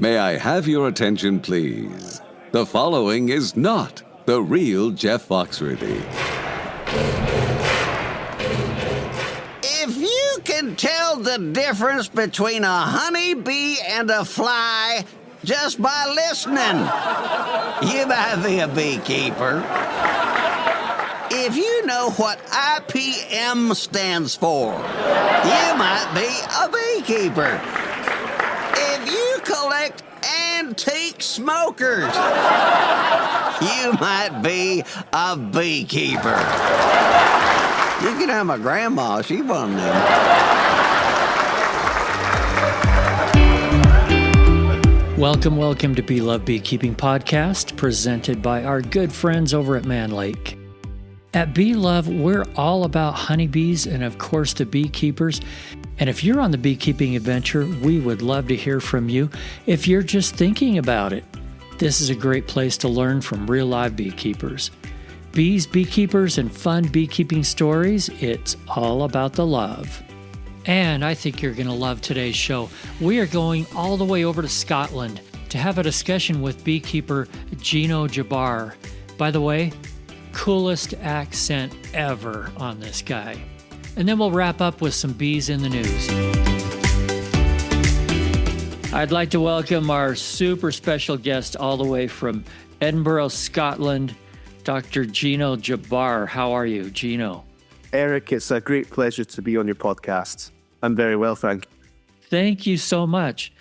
May I have your attention, please? The following is not the real Jeff Foxworthy. If you can tell the difference between a honeybee and a fly just by listening, you might be a beekeeper. If you know what IPM stands for, you might be a beekeeper. If you collect antique smokers, you might be a beekeeper. You can have my grandma, she one of them. Welcome to Bee Love Beekeeping Podcast, presented by our good friends over at Man Lake. At Bee Love, we're all about honeybees and, of course, the beekeepers. And if you're on the beekeeping adventure, we would love to hear from you if you're just thinking about it. This is a great place to learn from real live beekeepers. Bees, beekeepers, and fun beekeeping stories, it's all about the love. And I think you're going to love today's show. We are going all the way over to Scotland to have a discussion with beekeeper Gino Jabbar. By the way, coolest accent ever on this guy. And then we'll wrap up with some bees in the news. I'd like to welcome our super special guest all the way from Edinburgh, Scotland, Dr. Gino Jabbar. How are you, Gino? Eric, it's a great pleasure to be on your podcast. I'm very well, thank you. Thank you so much.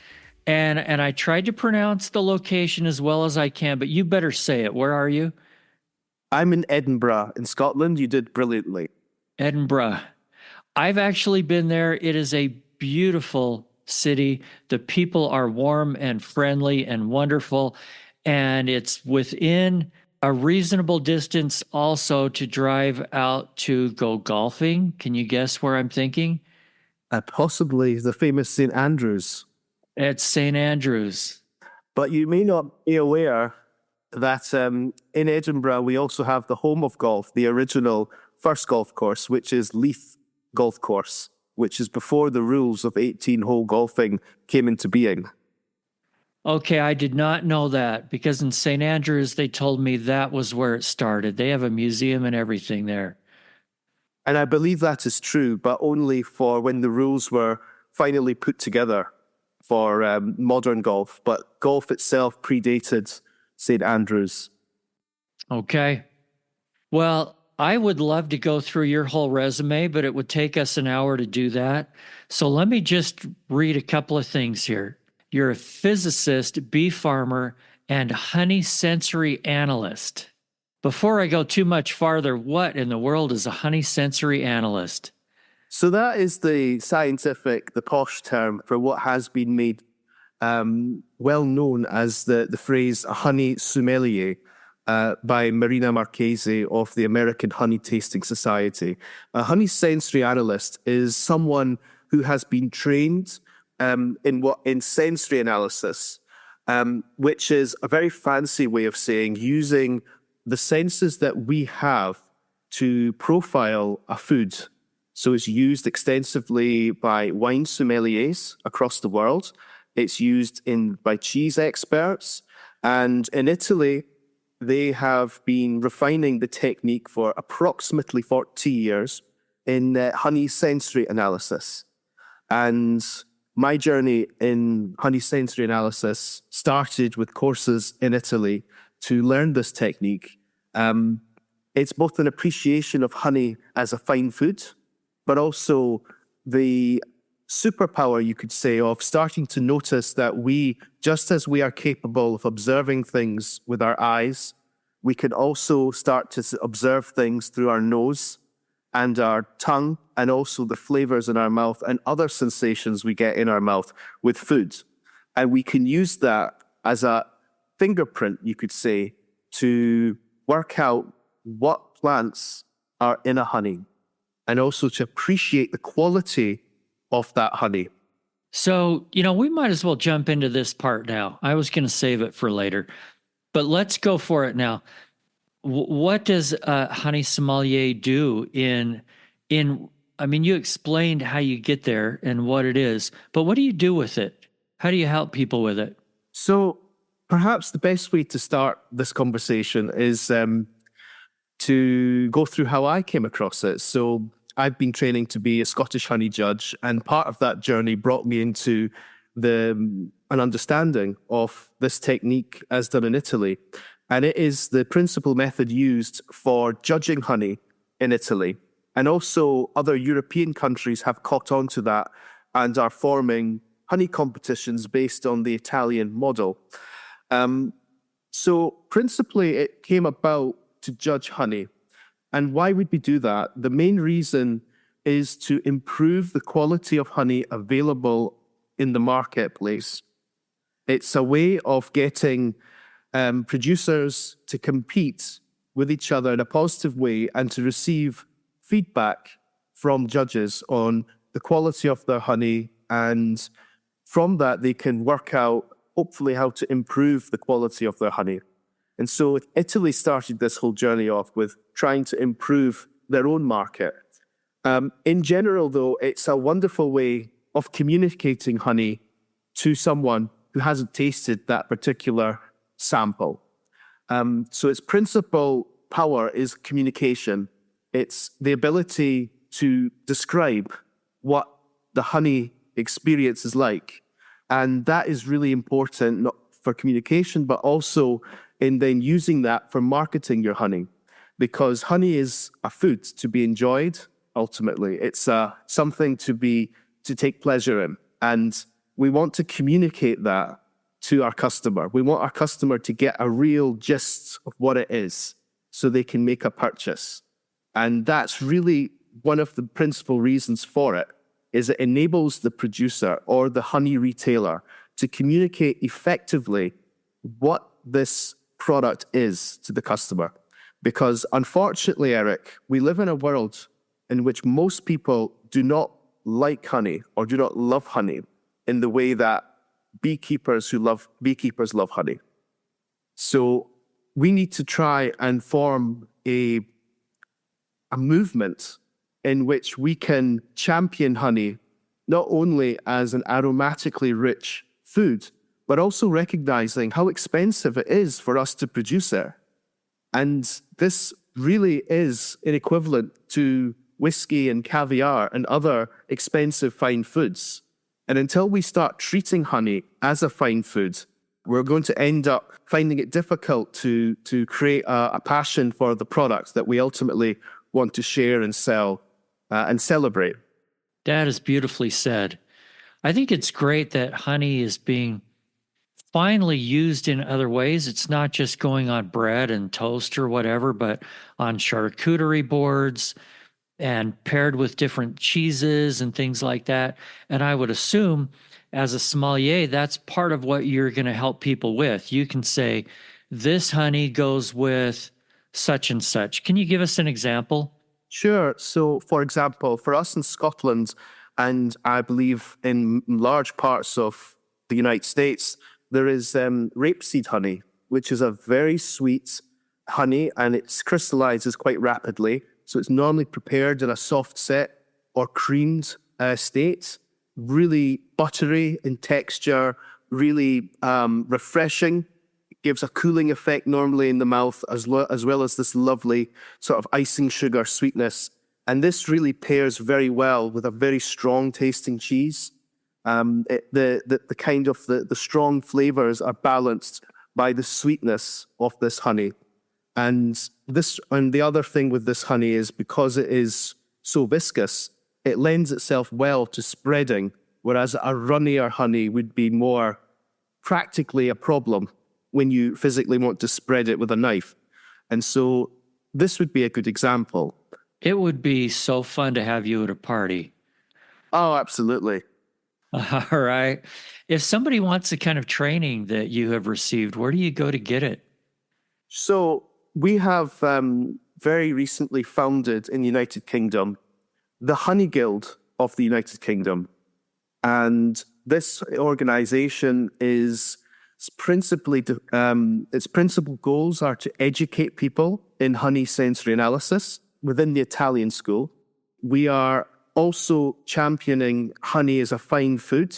And I tried to pronounce the location as well as I can, but you better say it. Where are you? I'm in Edinburgh, in Scotland. You did brilliantly. Edinburgh. I've actually been there. It is a beautiful city. The people are warm and friendly and wonderful. And it's within a reasonable distance also to drive out to go golfing. Can you guess where I'm thinking? Possibly the famous St. Andrews. It's St. Andrews. But you may not be aware that in Edinburgh, we also have the home of golf, the original first golf course, which is Leith Golf Course, which is before the rules of 18-hole golfing came into being. Okay, I did not know that because in St. Andrews, they told me that was where it started. They have a museum and everything there. And I believe that is true, but only for when the rules were finally put together for modern golf. But golf itself predated St. Andrews. Okay. Well, I would love to go through your whole resume, but it would take us an hour to do that. So let me just read a couple of things here. You're a physicist, bee farmer, and honey sensory analyst. Before I go too much farther, what in the world is a honey sensory analyst? So that is the scientific, the posh term for what has been made well known as the phrase a honey sommelier by Marina Marchese of the American Honey Tasting Society. A honey sensory analyst is someone who has been trained in sensory analysis, which is a very fancy way of saying using the senses that we have to profile a food. So it's used extensively by wine sommeliers across the world. It's used by cheese experts. And in Italy, they have been refining the technique for approximately 40 years in honey sensory analysis. And my journey in honey sensory analysis started with courses in Italy to learn this technique. It's both an appreciation of honey as a fine food, but also the superpower, you could say, of starting to notice that we, just as we are capable of observing things with our eyes, we can also start to observe things through our nose and our tongue, and also the flavors in our mouth and other sensations we get in our mouth with food. And we can use that as a fingerprint, you could say, to work out what plants are in a honey, and also to appreciate the quality of that honey. So, we might as well jump into this part now. I was going to save it for later, but let's go for it now. What does a honey sommelier do you explained how you get there and what it is, but what do you do with it? How do you help people with it? So perhaps the best way to start this conversation is to go through how I came across it. So I've been training to be a Scottish honey judge, and part of that journey brought me into an understanding of this technique as done in Italy. And it is the principal method used for judging honey in Italy. And also other European countries have caught on to that and are forming honey competitions based on the Italian model. So principally, it came about to judge honey. And why would we do that? The main reason is to improve the quality of honey available in the marketplace. It's a way of getting producers to compete with each other in a positive way and to receive feedback from judges on the quality of their honey. And from that, they can work out, hopefully, how to improve the quality of their honey. And so Italy started this whole journey off with trying to improve their own market. In general, though, it's a wonderful way of communicating honey to someone who hasn't tasted that particular sample. So its principal power is communication. It's the ability to describe what the honey experience is like. And that is really important, not for communication, but also in then using that for marketing your honey. Because honey is a food to be enjoyed, ultimately. It's something to take pleasure in. And we want to communicate that to our customer. We want our customer to get a real gist of what it is so they can make a purchase. And that's really one of the principal reasons for it, is it enables the producer or the honey retailer to communicate effectively what this product is to the customer. Because unfortunately, Eric, we live in a world in which most people do not like honey or do not love honey in the way that beekeepers love honey. So we need to try and form a movement in which we can champion honey not only as an aromatically rich food, but also recognizing how expensive it is for us to produce it. And this really is an equivalent to whiskey and caviar and other expensive fine foods. And until we start treating honey as a fine food, we're going to end up finding it difficult to create a passion for the products that we ultimately want to share and sell and celebrate. That is beautifully said. I think it's great that honey is being finally used in other ways. It's not just going on bread and toast or whatever, but on charcuterie boards and paired with different cheeses and things like that. And I would assume as a sommelier, that's part of what you're going to help people with. You can say, this honey goes with such and such. Can you give us an example? Sure. So, for example, for us in Scotland, and I believe in large parts of the United States, there is rapeseed honey, which is a very sweet honey, and it crystallizes quite rapidly. So it's normally prepared in a soft set or creamed state, really buttery in texture, really refreshing. It gives a cooling effect normally in the mouth, as well as this lovely sort of icing sugar sweetness. And this really pairs very well with a very strong tasting cheese. The kind of the strong flavors are balanced by the sweetness of this honey. And the other thing with this honey is because it is so viscous, it lends itself well to spreading, whereas a runnier honey would be more practically a problem when you physically want to spread it with a knife. And so this would be a good example. It would be so fun to have you at a party. Oh, absolutely. All right. If somebody wants the kind of training that you have received, where do you go to get it? So we have very recently founded in the United Kingdom the Honey Guild of the United Kingdom. And this organization is principally, its principal goals are to educate people in honey sensory analysis within the Italian school. We are also championing honey as a fine food.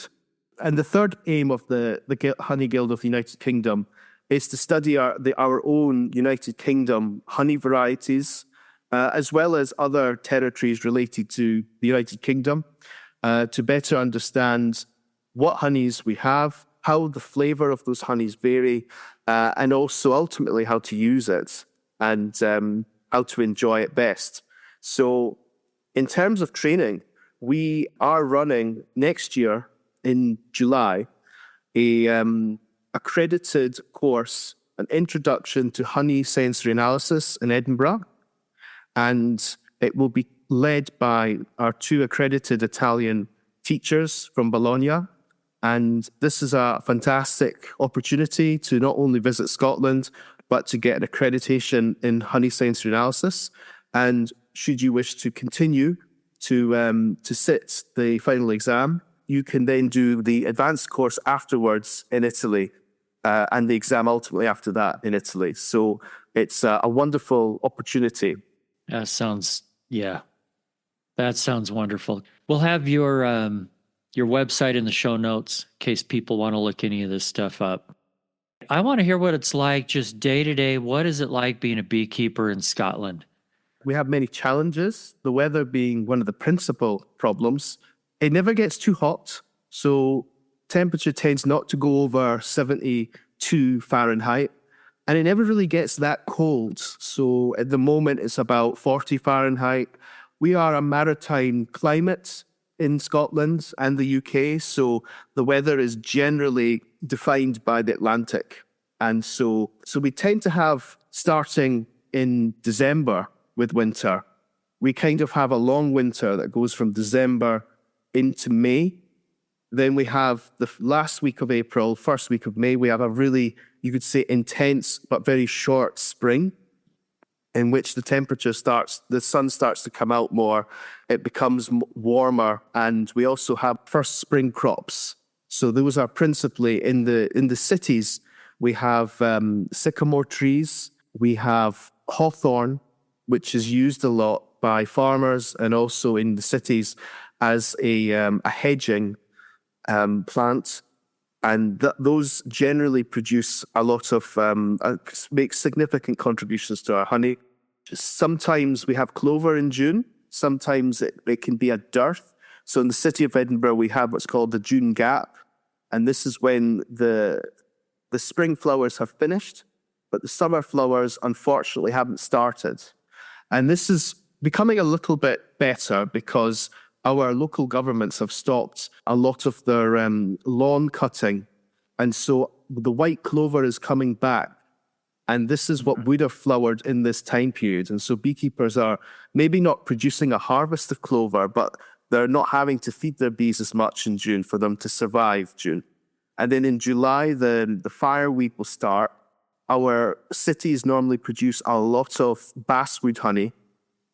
And the third aim of the Honey Guild of the United Kingdom is to study our own United Kingdom honey varieties, as well as other territories related to the United Kingdom, to better understand what honeys we have, how the flavor of those honeys vary, and also ultimately how to use it and how to enjoy it best. So in terms of training, we are running next year in July a accredited course, an introduction to honey sensory analysis in Edinburgh. And it will be led by our two accredited Italian teachers from Bologna. And this is a fantastic opportunity to not only visit Scotland, but to get an accreditation in honey sensory analysis. And should you wish to continue to sit the final exam, you can then do the advanced course afterwards in Italy, and the exam ultimately after that in Italy. So it's a wonderful opportunity. That sounds wonderful. We'll have your website in the show notes in case people want to look any of this stuff up. I want to hear what it's like just day to day. What is it like being a beekeeper in Scotland? We have many challenges, the weather being one of the principal problems. It never gets too hot, so temperature tends not to go over 72 Fahrenheit, and it never really gets that cold. So at the moment, it's about 40 Fahrenheit. We are a maritime climate in Scotland and the UK, so the weather is generally defined by the Atlantic. And so we tend to have, starting in December with winter, we kind of have a long winter that goes from December into May. Then we have the last week of April, first week of May, we have a really, you could say, intense but very short spring, in which the temperature the sun starts to come out more, it becomes warmer, and we also have first spring crops. So those are principally in the cities. We have sycamore trees, we have hawthorn, which is used a lot by farmers and also in the cities as a hedging plant. And those generally produce a lot of, make significant contributions to our honey. Sometimes we have clover in June. Sometimes it can be a dearth. So in the city of Edinburgh, we have what's called the June gap. And this is when the spring flowers have finished, but the summer flowers, unfortunately, haven't started. And this is becoming a little bit better because our local governments have stopped a lot of their lawn cutting. And so the white clover is coming back. And this is what would have flowered in this time period. And so beekeepers are maybe not producing a harvest of clover, but they're not having to feed their bees as much in June for them to survive June. And then in July, the fire week will start. Our cities normally produce a lot of basswood honey.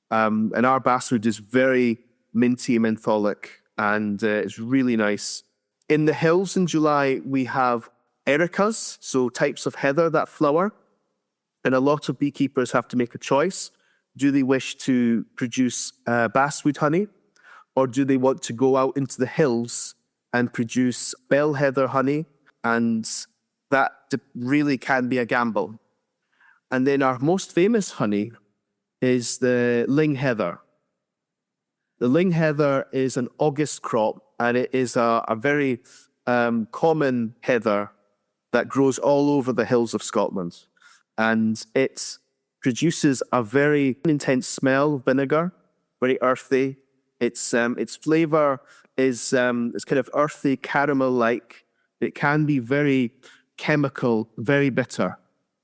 And our basswood is very minty, mentholic, and it's really nice. In the hills in July, we have ericas, so types of heather that flower. And a lot of beekeepers have to make a choice. Do they wish to produce basswood honey, or do they want to go out into the hills and produce bell heather honey? And that really can be a gamble. And then our most famous honey is the ling heather. The ling heather is an August crop, and it is a very common heather that grows all over the hills of Scotland. And it produces a very intense smell of vinegar, very earthy. Its flavor is kind of earthy, caramel-like. It can be very chemical, very bitter,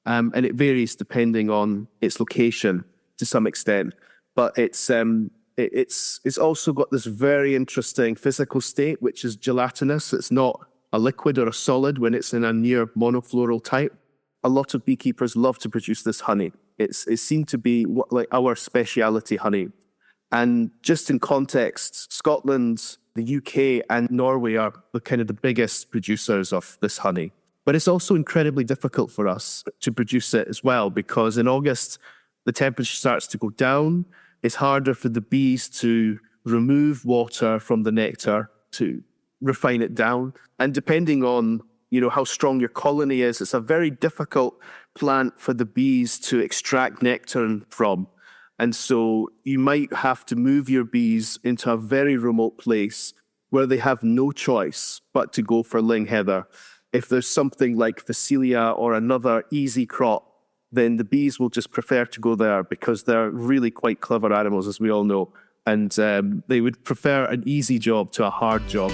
and it varies depending on its location to some extent. But it's also got this very interesting physical state, which is gelatinous. It's not a liquid or a solid when it's in a near monofloral type. A lot of beekeepers love to produce this honey. It's seen to be like our speciality honey. And just in context, Scotland, the UK, and Norway are the biggest producers of this honey. But it's also incredibly difficult for us to produce it as well, because in August, the temperature starts to go down. It's harder for the bees to remove water from the nectar, to refine it down. And depending on, how strong your colony is, it's a very difficult plant for the bees to extract nectar from. And so you might have to move your bees into a very remote place where they have no choice but to go for ling heather. If there's something like Phacelia or another easy crop, then the bees will just prefer to go there because they're really quite clever animals, as we all know. And they would prefer an easy job to a hard job.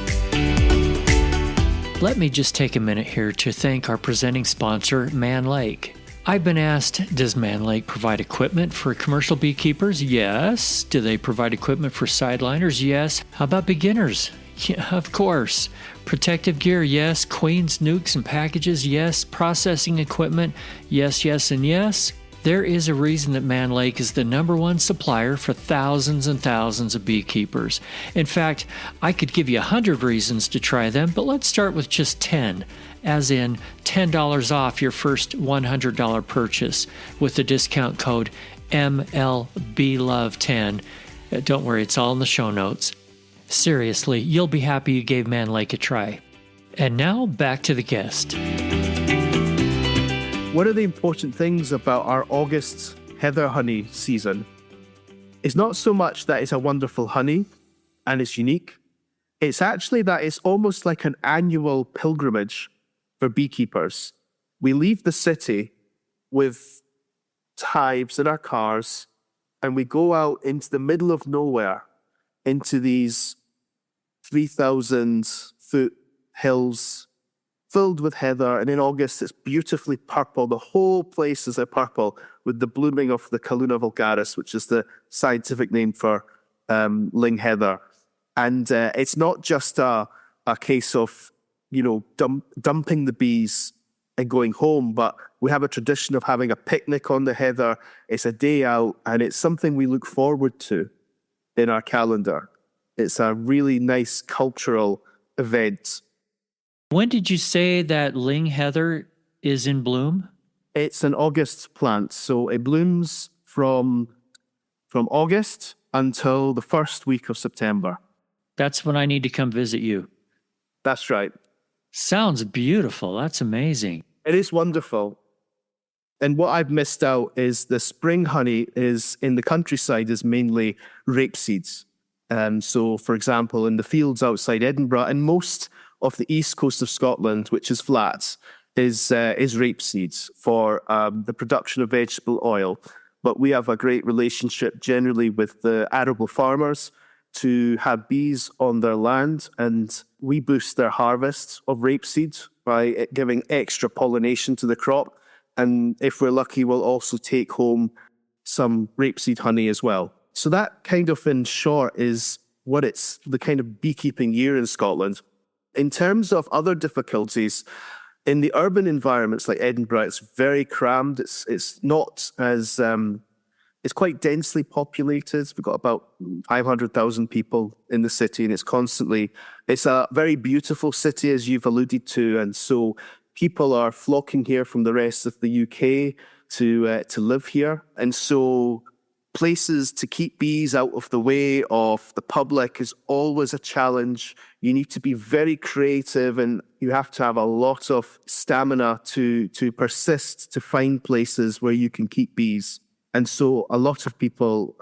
Let me just take a minute here to thank our presenting sponsor, Man Lake. I've been asked, does Man Lake provide equipment for commercial beekeepers? Yes. Do they provide equipment for sideliners? Yes. How about beginners? Yeah, of course. Protective gear? Yes. Queens, nukes, and packages? Yes. Processing equipment? Yes, yes, and yes. There is a reason that Man Lake is the #1 supplier for thousands and thousands of beekeepers. In fact, I could give you 100 reasons to try them, but let's start with just 10, as in $10 off your first $100 purchase with the discount code MLBLOVE10. Don't worry, it's all in the show notes. Seriously, you'll be happy you gave Man Lake a try. And now, back to the guest. One of the important things about our August heather honey season is not so much that it's a wonderful honey and it's unique. It's actually that it's almost like an annual pilgrimage for beekeepers. We leave the city with hives in our cars and we go out into the middle of nowhere, into these 3,000-foot hills filled with heather, and in August it's beautifully purple. The whole place is a purple with the blooming of the Calluna vulgaris, which is the scientific name for ling heather. And it's not just a case of, dumping the bees and going home, but we have a tradition of having a picnic on the heather. It's a day out, and it's something we look forward to in our calendar. It's a really nice cultural event. When did you say that ling heather is in bloom? It's an August plant, so it blooms from August until the first week of September. That's when I need to come visit you. That's right. Sounds beautiful. That's amazing. It is wonderful. And what I've missed out is the spring honey is in the countryside is mainly rapeseeds. So, for example, in the fields outside Edinburgh and most of the east coast of Scotland, which is flat, is rapeseeds for the production of vegetable oil. But we have a great relationship generally with the arable farmers to have bees on their land, and we boost their harvest of rapeseed by giving extra pollination to the crop. And if we're lucky, we'll also take home some rapeseed honey as well. So that kind of, in short, is what it's the kind of beekeeping year in Scotland. In terms of other difficulties, in the urban environments like Edinburgh, it's very crammed. It's not as it's quite densely populated. We've got about 500,000 people in the city, and it's a very beautiful city, as you've alluded to, and so people are flocking here from the rest of the UK to live here, and so places to keep bees out of the way of the public is always a challenge. You need to be very creative, and you have to have a lot of stamina to persist to find places where you can keep bees. And so a lot of people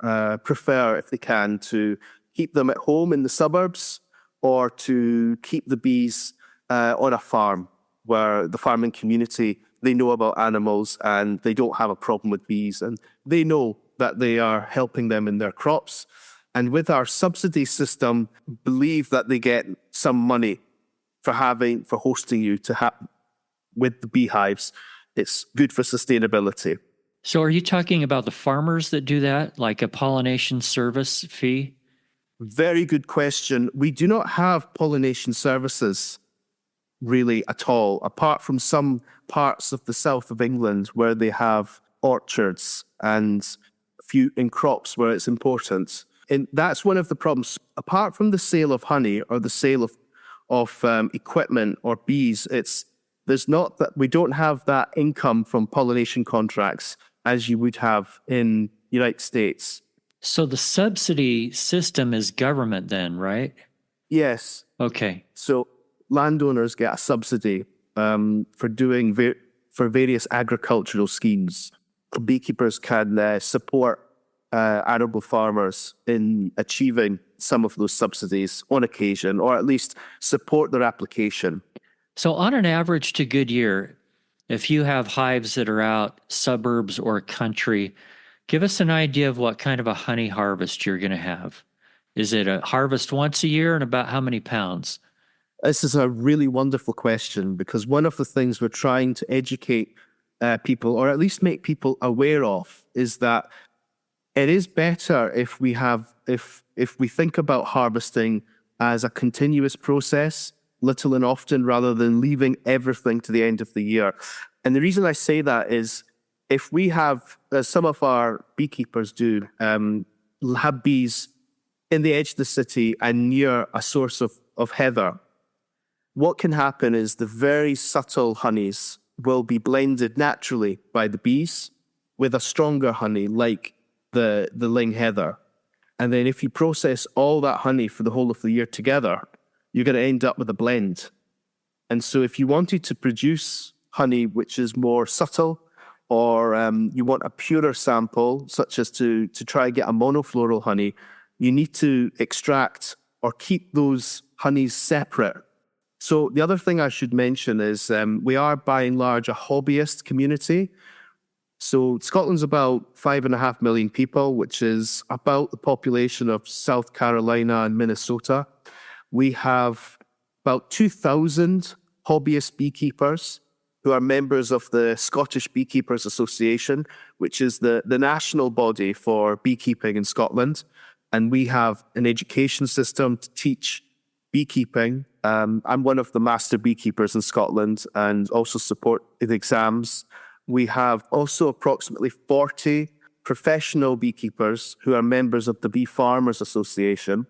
prefer, if they can, to keep them at home in the suburbs or to keep the bees on a farm where the farming community, they know about animals and they don't have a problem with bees, and they know that they are helping them in their crops. And with our subsidy system, believe that they get some money for hosting you with the beehives. It's good for sustainability. So are you talking about the farmers that do that, like a pollination service fee? Very good question. We do not have pollination services really at all, apart from some parts of the south of England where they have orchards and a few in crops where it's important. And that's one of the problems. Apart from the sale of honey or the sale of equipment or bees, we don't have that income from pollination contracts as you would have in United States. So the subsidy system is government then, right? Yes. Okay. So landowners get a subsidy for doing for various agricultural schemes. Beekeepers can support arable farmers in achieving some of those subsidies on occasion, or at least support their application. So on an average to good year, if you have hives that are out suburbs or country, give us an idea of what kind of a honey harvest you're going to have. Is it a harvest once a year, and about how many pounds? This is a really wonderful question, because one of the things we're trying to educate people, or at least make people aware of, is that it is better if we think about harvesting as a continuous process, little and often, rather than leaving everything to the end of the year. And the reason I say that is, if we have, as some of our beekeepers do, have bees in the edge of the city and near a source of heather, what can happen is the very subtle honeys will be blended naturally by the bees with a stronger honey like the ling heather. And then if you process all that honey for the whole of the year together, you're going to end up with a blend. And so if you wanted to produce honey which is more subtle, or you want a purer sample, such as to try and get a monofloral honey, you need to extract or keep those honeys separate. So the other thing I should mention is we are by and large a hobbyist community. So Scotland's about 5.5 million people, which is about the population of South Carolina and Minnesota. We have about 2,000 hobbyist beekeepers who are members of the Scottish Beekeepers Association, which is the national body for beekeeping in Scotland. And we have an education system to teach beekeeping. I'm one of the master beekeepers in Scotland and also support the exams. We have also approximately 40 professional beekeepers who are members of the Bee Farmers Association.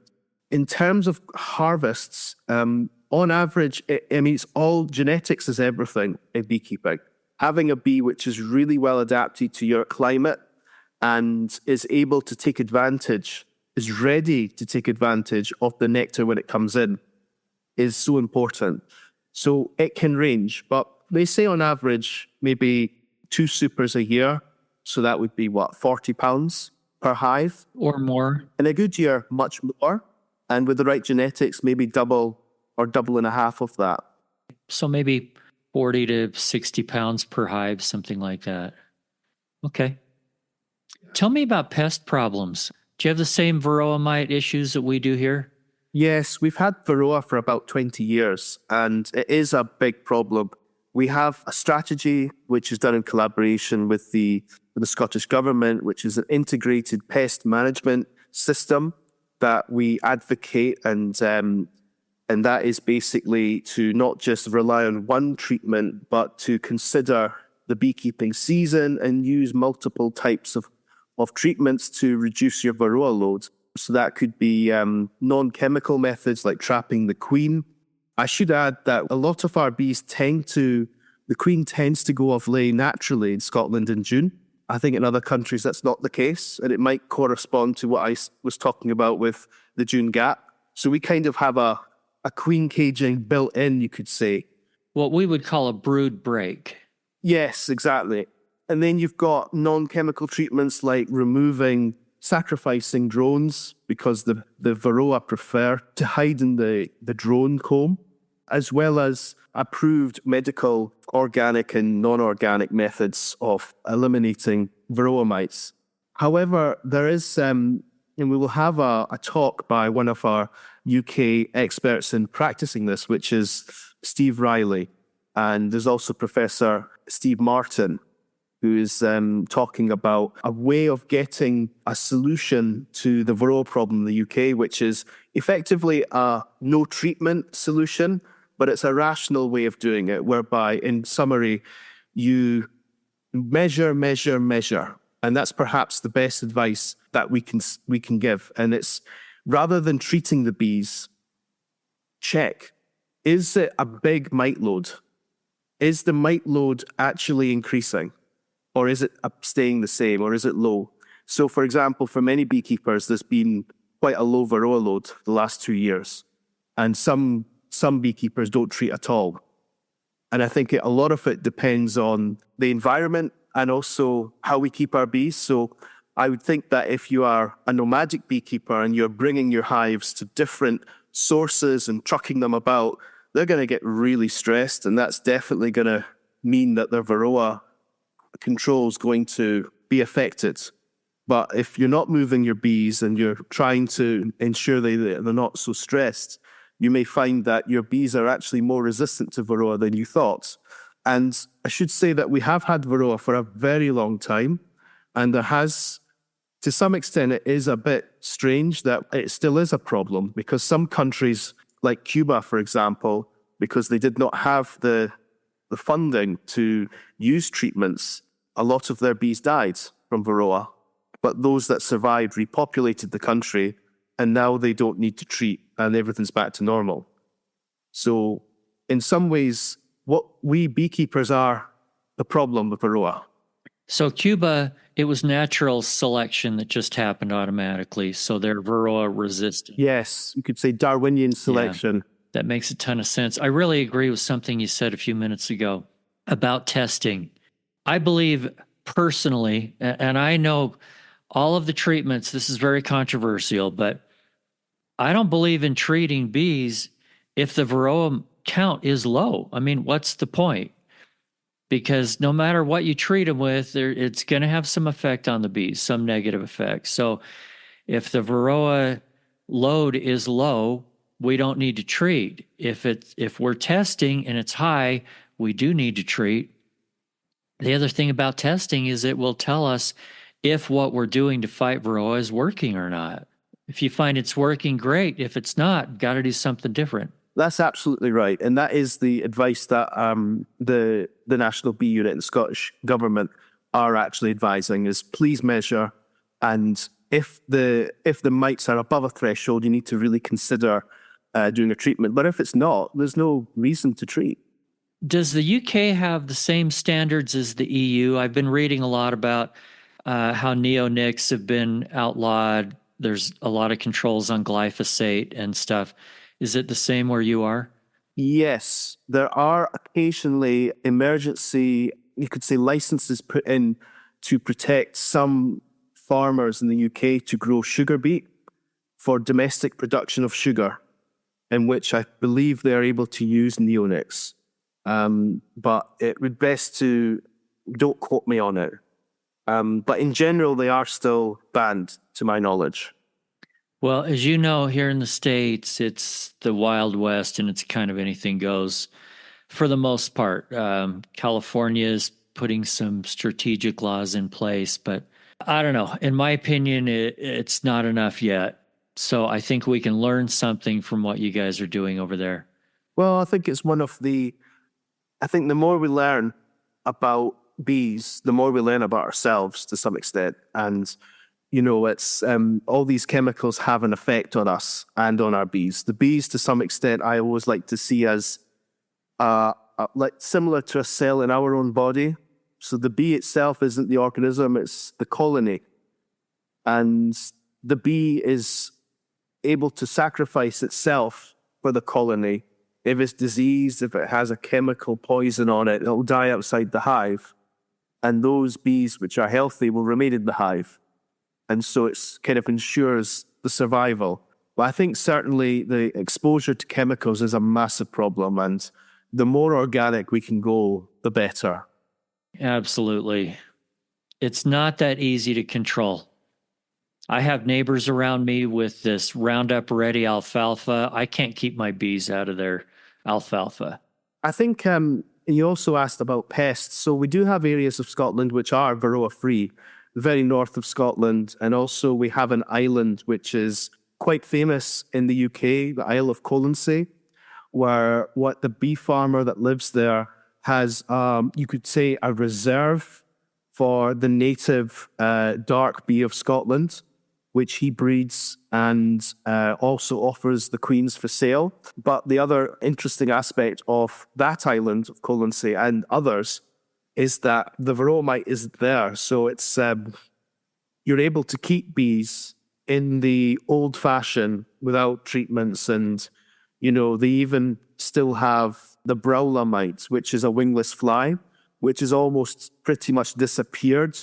In terms of harvests, on average, it's all genetics is everything in beekeeping. Having a bee which is really well adapted to your climate and is able to take advantage, is ready to take advantage of the nectar when it comes in, is so important. So it can range, but they say on average, maybe 2 supers a year. So that would be £40 per hive. Or more. In a good year, much more. And with the right genetics, maybe double or double and a half of that. So maybe 40 to 60 pounds per hive, something like that. Okay. Tell me about pest problems. Do you have the same varroa mite issues that we do here? Yes, we've had varroa for about 20 years, and it is a big problem. We have a strategy which is done in collaboration with the Scottish Government, which is an integrated pest management system that we advocate, and that is basically to not just rely on one treatment, but to consider the beekeeping season and use multiple types of treatments to reduce your varroa load. So that could be non-chemical methods like trapping the queen. I should add that a lot of our bees the queen tends to go off lay naturally in Scotland in June. I think in other countries that's not the case, and it might correspond to what I was talking about with the June gap. So we kind of have a queen caging built in, you could say. What we would call a brood break. Yes, exactly. And then you've got non-chemical treatments like sacrificing drones, because the varroa prefer to hide in the drone comb, as well as approved medical, organic and non-organic methods of eliminating varroa mites. However, there is, and we will have a talk by one of our UK experts in practicing this, which is Steve Riley. And there's also Professor Steve Martin, who is talking about a way of getting a solution to the varroa problem in the UK, which is effectively a no-treatment solution, but it's a rational way of doing it, whereby, in summary, you measure. And that's perhaps the best advice that we can give. And it's, rather than treating the bees, check, is it a big mite load? Is the mite load actually increasing? Or is it staying the same, or is it low? So, for example, for many beekeepers, there's been quite a low varroa load the last 2 years. and some beekeepers don't treat at all. And I think a lot of it depends on the environment and also how we keep our bees. So I would think that if you are a nomadic beekeeper and you're bringing your hives to different sources and trucking them about, they're going to get really stressed, and that's definitely going to mean that their varroa control is going to be affected. But if you're not moving your bees and you're trying to ensure they're not so stressed, you may find that your bees are actually more resistant to varroa than you thought. And I should say that we have had varroa for a very long time, and there has, to some extent, it is a bit strange that it still is a problem, because some countries, like Cuba, for example, because they did not have the funding to use treatments, a lot of their bees died from varroa. But those that survived repopulated the country, and now they don't need to treat, and everything's back to normal. So in some ways, what we beekeepers are the problem with varroa. So Cuba, it was natural selection that just happened automatically, so they're varroa resistant. Yes, you could say Darwinian selection. Yeah, that makes a ton of sense. I really agree with something you said a few minutes ago about testing. I believe personally, and I know all of the treatments, this is very controversial, but I don't believe in treating bees if the varroa count is low. I mean, what's the point? Because no matter what you treat them with, it's going to have some effect on the bees, some negative effect. So if the varroa load is low, we don't need to treat. If we're testing and it's high, we do need to treat. The other thing about testing is it will tell us if what we're doing to fight varroa is working or not. If you find it's working, great. If it's not, got to do something different. That's absolutely right. And that is the advice that the National Bee Unit and the Scottish Government are actually advising, is please measure. And if the mites are above a threshold, you need to really consider doing a treatment. But if it's not, there's no reason to treat. Does the UK have the same standards as the EU? I've been reading a lot about how neonics have been outlawed. There's a lot of controls on glyphosate and stuff. Is it the same where you are? Yes, there are occasionally emergency, you could say, licenses put in to protect some farmers in the UK to grow sugar beet for domestic production of sugar, in which I believe they are able to use neonics. But it would best to, don't quote me on it. But in general, they are still banned, to my knowledge. Well, as you know, here in the States, it's the Wild West and it's kind of anything goes for the most part. California is putting some strategic laws in place, but I don't know. In my opinion, it's not enough yet. So I think we can learn something from what you guys are doing over there. Well, I think it's I think the more we learn about bees, the more we learn about ourselves to some extent. And you know, it's all these chemicals have an effect on us and on our bees. The bees, to some extent, I always like to see as like similar to a cell in our own body. So the bee itself isn't the organism, it's the colony. And the bee is able to sacrifice itself for the colony. If it's diseased, if it has a chemical poison on it, it'll die outside the hive. And those bees which are healthy will remain in the hive. And so it's kind of ensures the survival. But I think certainly the exposure to chemicals is a massive problem, and the more organic we can go, the better. Absolutely. It's not that easy to control. I have neighbors around me with this Roundup Ready alfalfa. I can't keep my bees out of their alfalfa. I think you also asked about pests. So we do have areas of Scotland which are varroa-free, the very north of Scotland. And also we have an island which is quite famous in the UK, the Isle of Colonsay, where what the bee farmer that lives there has, you could say, a reserve for the native dark bee of Scotland, which he breeds and also offers the queens for sale. But the other interesting aspect of that island of Colonsay and others is that the varroa mite isn't there. So it's you're able to keep bees in the old fashion without treatments and They even still have the Browler mite, which is a wingless fly, which has almost pretty much disappeared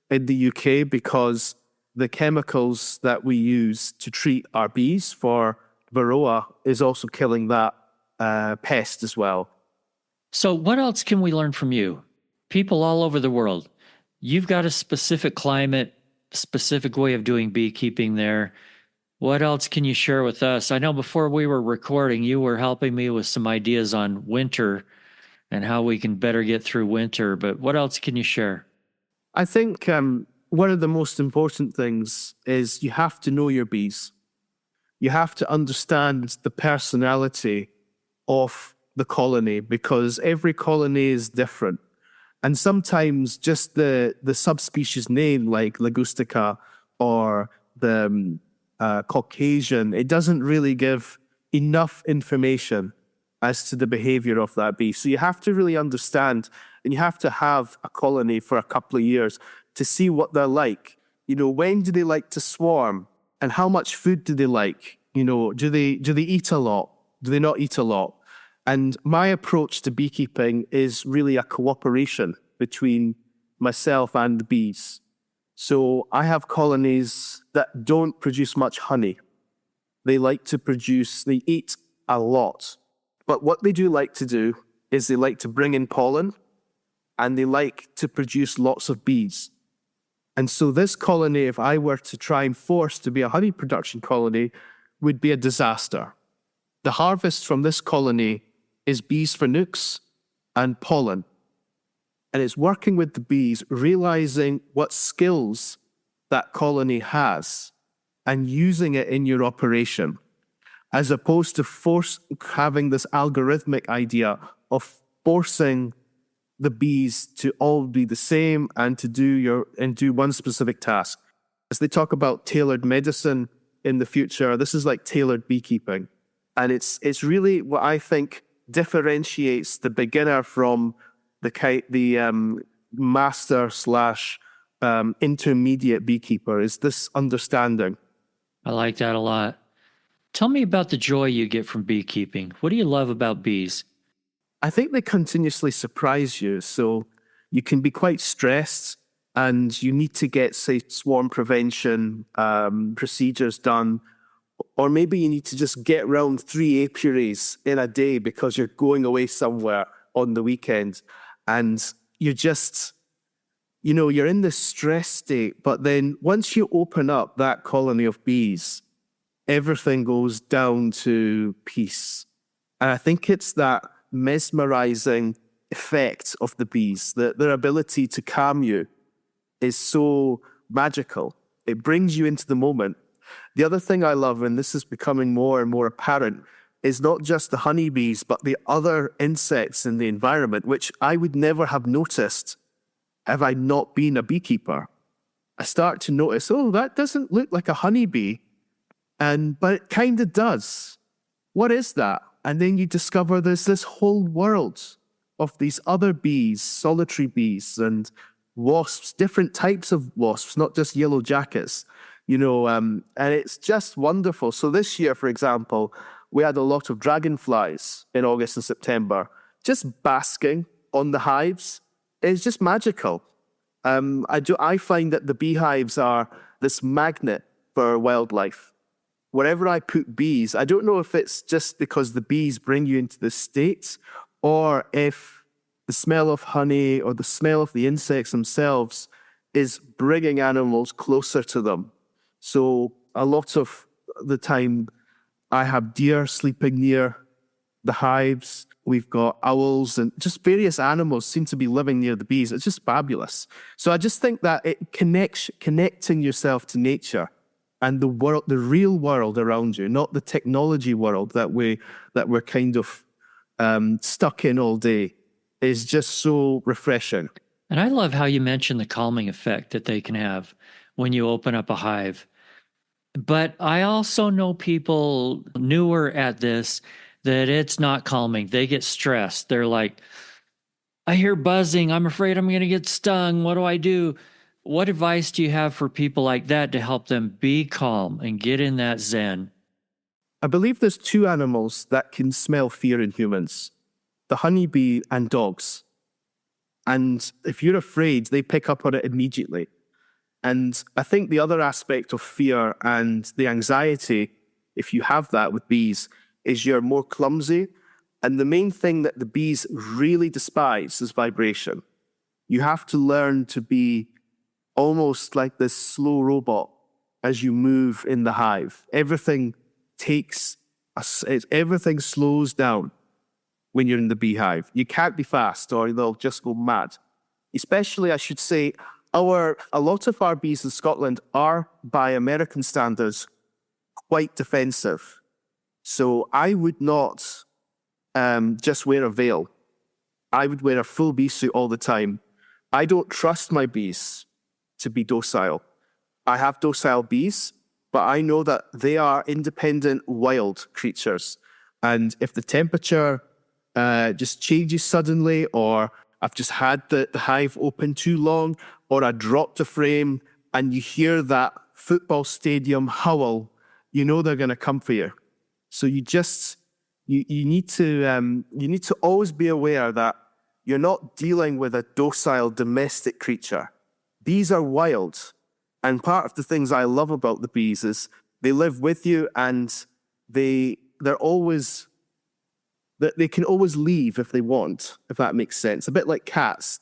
in the UK because the chemicals that we use to treat our bees for Varroa is also killing that pest as well. So, what else can we learn from you? People all over the world. You've got a specific climate, specific way of doing beekeeping there. What else can you share with us? I know before we were recording, you were helping me with some ideas on winter and how we can better get through winter, but what else can you share? I think one of the most important things is you have to know your bees. You have to understand the personality of the colony because every colony is different. And sometimes just the subspecies name like Ligustica or the Caucasian, it doesn't really give enough information as to the behavior of that bee. So you have to really understand, and you have to have a colony for a couple of years to see what they're like. When do they like to swarm? And how much food do they like? Do they eat a lot? Do they not eat a lot? And my approach to beekeeping is really a cooperation between myself and the bees. So I have colonies that don't produce much honey. They eat a lot. But what they do like to do is they like to bring in pollen and they like to produce lots of bees. And so this colony, if I were to try and force to be a honey production colony, would be a disaster. The harvest from this colony is bees for nukes and pollen. And it's working with the bees, realizing what skills that colony has and using it in your operation, as opposed to having this algorithmic idea of forcing the bees to all be the same and to do one specific task. As they talk about tailored medicine in the future, this is like tailored beekeeping. And it's really what I think differentiates the beginner from the master / intermediate beekeeper is this understanding. I like that a lot. Tell me about the joy you get from beekeeping. What do you love about bees? I think they continuously surprise you. So you can be quite stressed and you need to get, say, swarm prevention procedures done. Or maybe you need to just get around 3 apiaries in a day because you're going away somewhere on the weekend. And you're just, you're in this stress state. But then once you open up that colony of bees, everything goes down to peace. And I think it's that mesmerizing effect of the bees, their ability to calm you is so magical. It brings you into the moment. The other thing I love, and this is becoming more and more apparent, is not just the honeybees, but the other insects in the environment, which I would never have noticed have I not been a beekeeper. I start to notice, that doesn't look like a honeybee, but it kind of does. What is that? And then you discover there's this whole world of these other bees, solitary bees and wasps, different types of wasps, not just yellow jackets, and it's just wonderful. So this year, for example, we had a lot of dragonflies in August and September, just basking on the hives. It's just magical. I find that the beehives are this magnet for wildlife. Wherever I put bees, I don't know if it's just because the bees bring you into the state or if the smell of honey or the smell of the insects themselves is bringing animals closer to them. So a lot of the time I have deer sleeping near the hives. We've got owls and just various animals seem to be living near the bees. It's just fabulous. So I just think that it connecting yourself to nature and the world, the real world around you, not the technology world that we're kind of stuck in all day, is just so refreshing. And I love how you mentioned the calming effect that they can have when you open up a hive. But I also know people newer at this that it's not calming. They get stressed. They're like, I hear buzzing. I'm afraid I'm going to get stung. What do I do? What advice do you have for people like that to help them be calm and get in that zen? I believe there's two animals that can smell fear in humans, the honeybee and dogs. And if you're afraid, they pick up on it immediately. And I think the other aspect of fear and the anxiety, if you have that with bees, is you're more clumsy. And the main thing that the bees really despise is vibration. You have to learn to be almost like this slow robot as you move in the hive. Everything slows down when you're in the beehive. You can't be fast or they'll just go mad. Especially, I should say, a lot of our bees in Scotland are, by American standards, quite defensive. So I would not just wear a veil. I would wear a full bee suit all the time. I don't trust my bees to be docile. I have docile bees, but I know that they are independent, wild creatures. And if the temperature just changes suddenly, or I've just had the hive open too long, or I dropped a frame and you hear that football stadium howl, you know they're going to come for you. So you need to always be aware that you're not dealing with a docile domestic creature. Bees are wild. And part of the things I love about the bees is they live with you and they can always leave if they want, if that makes sense. A bit like cats.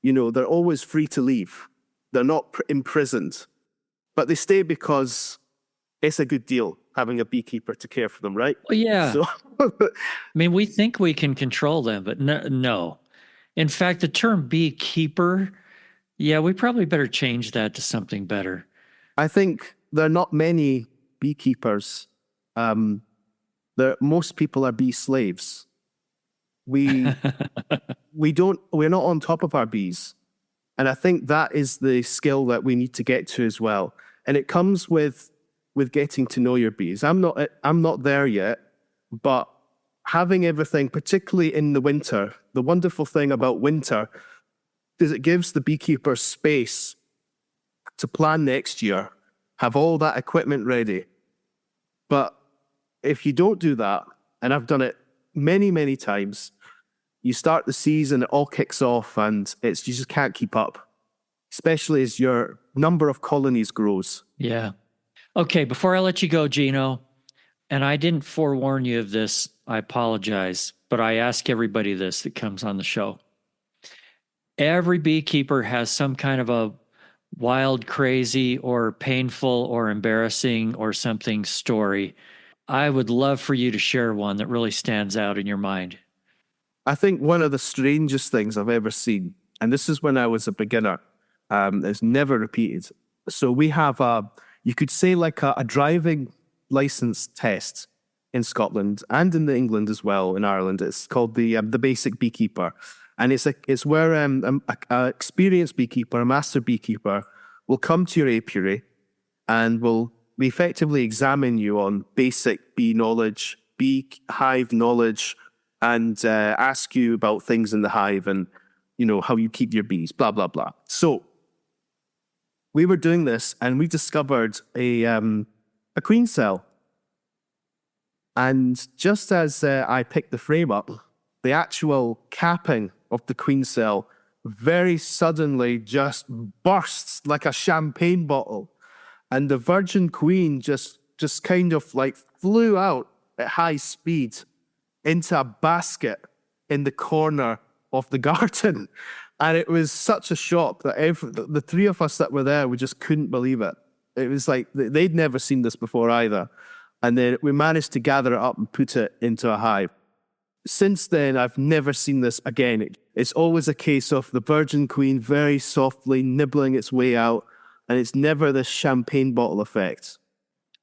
They're always free to leave. They're not imprisoned. But they stay because it's a good deal having a beekeeper to care for them, right? Well, yeah. So I mean, we think we can control them, but no. In fact, the term beekeeper, yeah, we probably better change that to something better. I think there are not many beekeepers. Most people are bee slaves. We're not on top of our bees. And I think that is the skill that we need to get to as well. And it comes with getting to know your bees. I'm not there yet, but having everything, particularly in the winter, the wonderful thing about winter is it gives the beekeeper space to plan next year, have all that equipment ready. But if you don't do that, and I've done it many, many times, you start the season, it all kicks off, and you just can't keep up, especially as your number of colonies grows. Yeah. Okay, before I let you go, Gino, and I didn't forewarn you of this, I apologize, but I ask everybody this that comes on the show. Every beekeeper has some kind of a wild, crazy, or painful, or embarrassing, or something story. I would love for you to share one that really stands out in your mind. I think one of the strangest things I've ever seen, and this is when I was a beginner, it's never repeated. So we have you could say like a driving license test in Scotland and in England as well, in Ireland. It's called the Basic Beekeeper. And it's where an experienced beekeeper, a master beekeeper, will come to your apiary and will effectively examine you on basic bee knowledge, bee hive knowledge, and ask you about things in the hive and, how you keep your bees, blah, blah, blah. So we were doing this and we discovered a queen cell. And just as I picked the frame up, the actual capping of the queen cell very suddenly just bursts like a champagne bottle. And the virgin queen just kind of like flew out at high speed into a basket in the corner of the garden. And it was such a shock that the three of us that were there, we just couldn't believe it. It was like they'd never seen this before either. And then we managed to gather it up and put it into a hive. Since then, I've never seen this again. It's always a case of the virgin queen very softly nibbling its way out, and it's never this champagne bottle effect.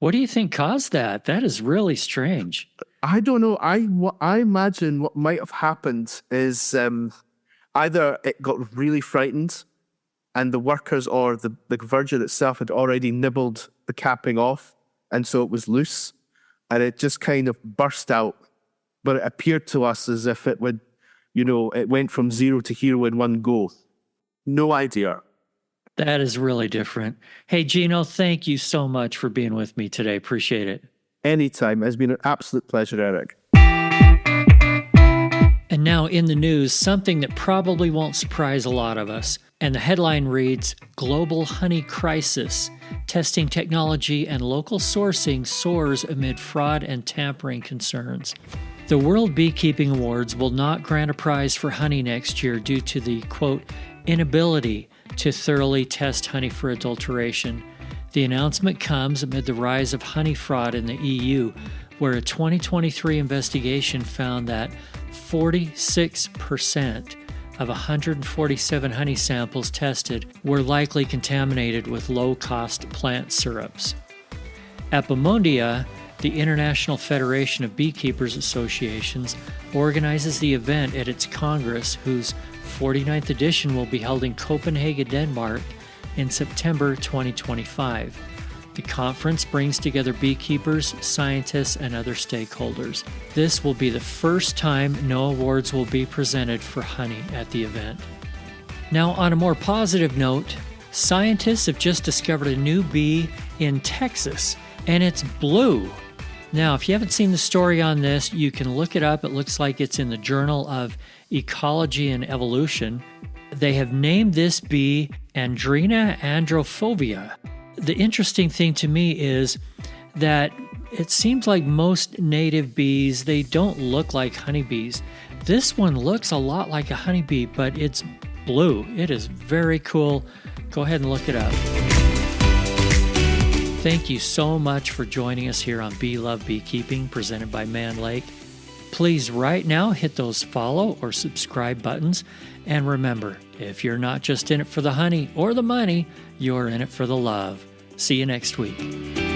What do you think caused that? That is really strange. I don't know. I imagine what might have happened is either it got really frightened and the workers or the virgin itself had already nibbled the capping off, and so it was loose, and it just kind of burst out. But it appeared to us as if it would, it went from 0 to hero in one go. No idea. That is really different. Hey, Gino, thank you so much for being with me today. Appreciate it. anytime. It's been an absolute pleasure, Eric. And now in the news, something that probably won't surprise a lot of us. And the headline reads, Global Honey Crisis. Testing technology and local sourcing soars amid fraud and tampering concerns. The World Beekeeping Awards will not grant a prize for honey next year due to the, quote, inability to thoroughly test honey for adulteration. The announcement comes amid the rise of honey fraud in the EU, where a 2023 investigation found that 46% of 147 honey samples tested were likely contaminated with low-cost plant syrups. Apimondia, the International Federation of Beekeepers Associations, organizes the event at its Congress, whose 49th edition will be held in Copenhagen, Denmark, in September 2025. The conference brings together beekeepers, scientists, and other stakeholders. This will be the first time no awards will be presented for honey at the event. Now, on a more positive note, scientists have just discovered a new bee in Texas, and it's blue. Now, if you haven't seen the story on this, you can look it up. It looks like it's in the Journal of Ecology and Evolution. They have named this bee Andrena androphobia. The interesting thing to me is that it seems like most native bees, they don't look like honeybees. This one looks a lot like a honeybee, but it's blue. It is very cool. Go ahead and look it up. Thank you so much for joining us here on Bee Love Beekeeping, presented by Man Lake. Please right now hit those follow or subscribe buttons. And remember, if you're not just in it for the honey or the money, you're in it for the love. See you next week.